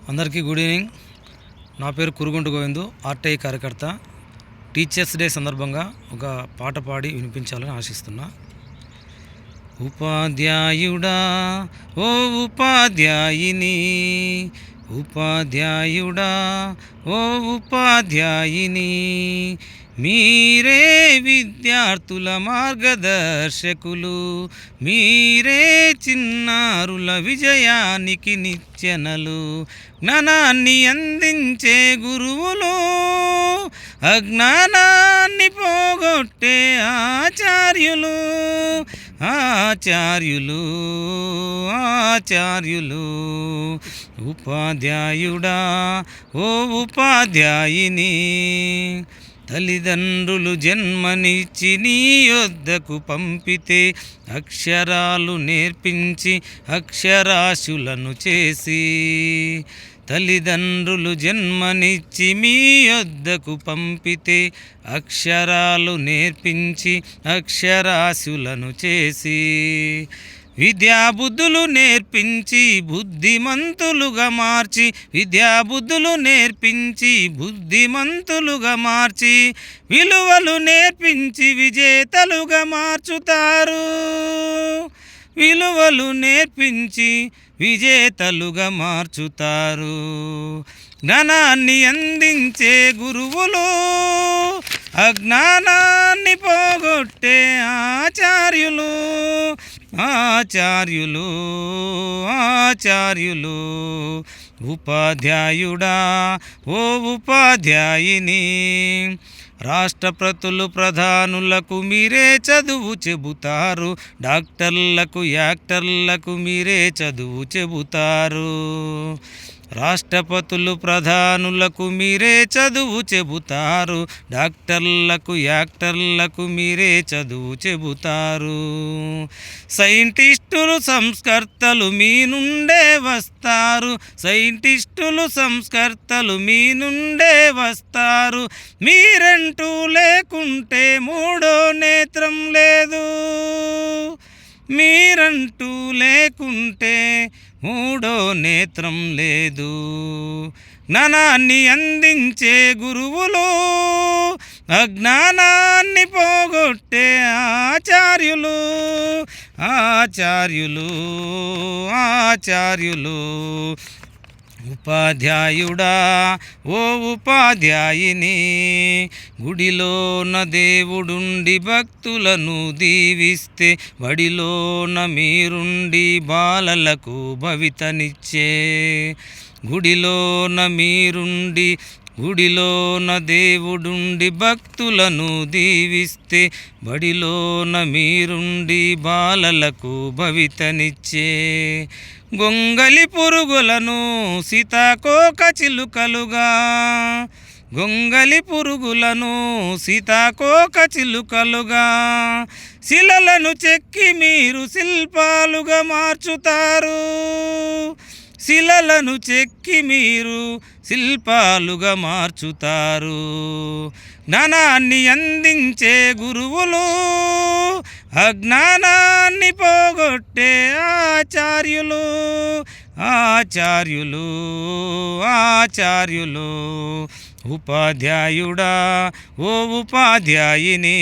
అందరికీ good evening. నా పేరు కురుగుంట గోవిందు, ఆర్టీఐ కార్యకర్త. టీచర్స్ డే సందర్భంగా ఒక పాట పాడి వినిపించాలని ఆశిస్తున్నా. ఉపాధ్యాయుడా ఓ ఉపాధ్యాయిని, ఉపాధ్యాయుడా ఓ ఉపాధ్యాయిని, మీరే విద్యార్థుల మార్గదర్శకులు, మీరే చిన్నారుల విజయానికి నిచ్చెనలు, జ్ఞానాన్ని అందించే గురువులు, అజ్ఞానాన్ని పోగొట్టే ఆచార్యులు, ఆచార్యులు ఆచార్యులు. ఉపాధ్యాయుడా ఓ ఉపాధ్యాయిని, తల్లిదండ్రులు జన్మనిచ్చి నీ యొద్దకు పంపితే అక్షరాలు నేర్పించి అక్షరాస్యులను చేసి, తల్లిదండ్రులు జన్మనిచ్చి మీ యొద్దకు పంపితే అక్షరాలు నేర్పించి అక్షరాస్యులను చేసి, విద్యాబుద్ధులు నేర్పించి బుద్ధిమంతులుగా మార్చి, విద్యాబుద్ధులు నేర్పించి బుద్ధిమంతులుగా మార్చి, విలువలు నేర్పించి విజేతలుగా మార్చుతారు, విలువలు నేర్పించి విజేతలుగా మార్చుతారు. జ్ఞానాన్ని అందించే గురువులు, అజ్ఞానాన్ని పోగొట్టే ఆచార్యులు, ఆచార్యులు ఆచార్యులు. ఉపాధ్యాయుడా ఓ ఉపాధ్యాయిని, రాష్ట్రపతులు ప్రధానులకు మీరే చదువు చెబుతారు, డాక్టర్లకు యాక్టర్లకు మీరే చదువు చెబుతారు. రాష్ట్రపతులు ప్రధానులకు మీరే చదువు చెబుతారు, డాక్టర్లకు యాక్టర్లకు మీరే చదువు చెబుతారు. సైంటిస్టులు సంస్కర్తలు మీ నుండే వస్తారు, సైంటిస్టులు సంస్కర్తలు మీ నుండే వస్తారు. మీరంటూ లేకుంటే మూడో నేత్రం లేదు, మీరంటూ లేకుంటే మూడో నేత్రం లేదు. జ్ఞానాన్ని అందించే గురువులు, అజ్ఞానాన్ని పోగొట్టే ఆచార్యులు, ఆచార్యులు ఆచార్యులు. ఉపాధ్యాయుడా ఓ ఉపాధ్యాయిని, గుడిలోన దేవుడుండి భక్తులను దీవిస్తే, బడిలోన మీరుండి బాలలకు భవితనిచ్చే, గుడిలోన మీరుండి గుడిలోన దేవుడుండి భక్తులను దీవిస్తే, బడిలోన మీరుండి బాలలకు భవితనిచ్చే, గొంగలి పురుగులను సీతాకోక చిలుకలుగా, గొంగలి పురుగులను సీతాకోక చిలుకలుగా, శిలలను చెక్కి మీరు శిల్పాలుగా మార్చుతారు, శిలలను చెక్కి మీరు శిల్పాలుగా మార్చుతారు. జ్ఞానాన్ని అందించే గురువులు, అజ్ఞానాన్ని పోగొట్టే ఆచార్యులు, ఆచార్యులు ఆచార్యులు. ఉపాధ్యాయుడా ఓ ఉపాధ్యాయిని.